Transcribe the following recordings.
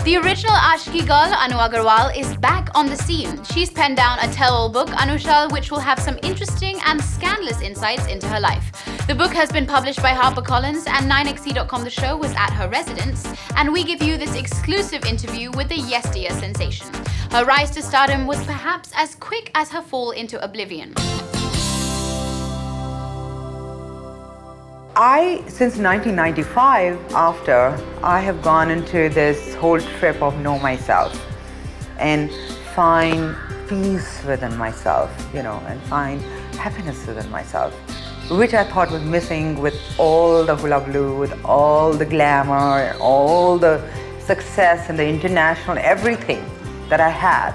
The original Aashiqui girl, Anu Aggarwal, is back on the scene. She's penned down a tell-all book, Anushal, which will have some interesting and scandalous insights into her life. The book has been published by HarperCollins, and 9XE.com The Show was at her residence, and we give you this exclusive interview with the yesteryear sensation. Her rise to stardom was perhaps as quick as her fall into oblivion. Since 1995, I have gone into this whole trip of know myself and find peace within myself, and find happiness within myself, which I thought was missing with all the hullabaloo, with all the glamour, all the success and the international, everything that I had.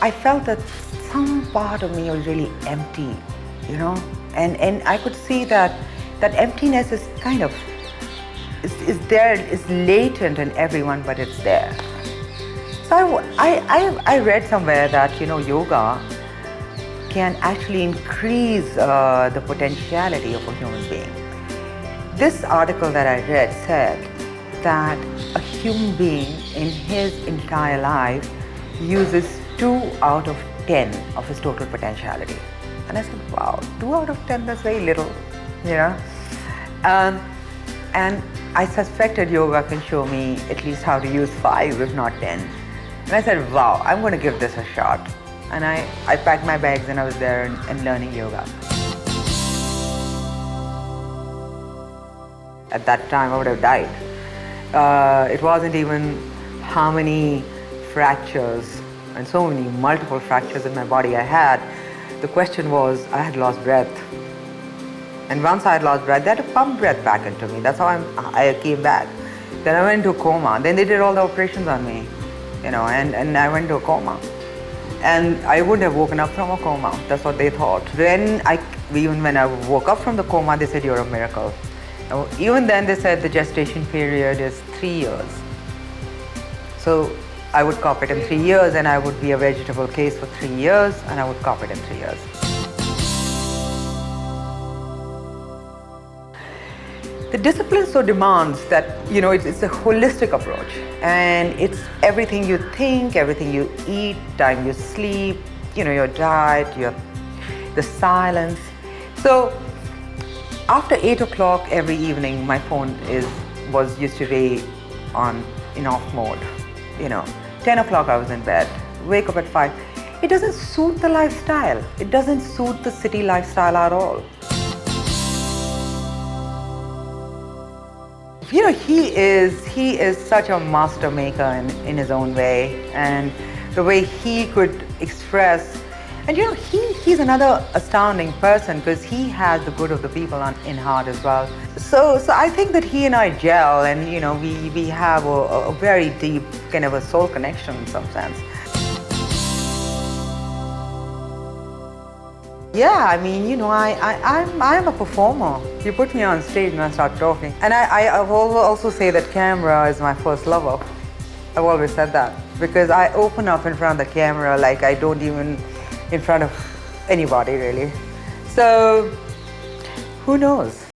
I felt that some part of me was really empty, and I could see that emptiness is kind of, is there, is latent in everyone, but it's there. So I read somewhere that, yoga can actually increase the potentiality of a human being. This article that I read said that a human being in his entire life uses 2 out of 10 of his total potentiality. And I said, wow, 2 out of 10, that's very little. And I suspected yoga can show me at least how to use 5, if not 10. And I said, wow, I'm going to give this a shot. And I packed my bags and I was there and learning yoga. At that time, I would have died. It wasn't even how many fractures and so many multiple fractures in my body I had. The question was, I had lost breath. And once I had lost breath, they had to pump breath back into me. That's how I came back. Then I went into a coma. Then they did all the operations on me, and I went into a coma. And I wouldn't have woken up from a coma. That's what they thought. Even when I woke up from the coma, they said, you're a miracle. Even then, they said the gestation period is 3 years. So I would cop it in 3 years, and I would be a vegetable case for 3 years, and I would cop it in 3 years. The discipline so demands that, it's a holistic approach, and it's everything you think, everything you eat, time you sleep, your diet, the silence. So after 8 o'clock every evening, my phone used to be in off mode. 10 o'clock I was in bed, wake up at 5. It doesn't suit the lifestyle. It doesn't suit the city lifestyle at all. He is such a master maker in his own way, and the way he could express, and he's another astounding person because he has the good of the people in heart as well. So I think that he and I gel, and we have a very deep kind of a soul connection in some sense. Yeah, I mean, I'm a performer. You put me on stage and I start talking. And I also say that camera is my first lover. I've always said that. Because I open up in front of the camera like I don't even in front of anybody, really. So, who knows?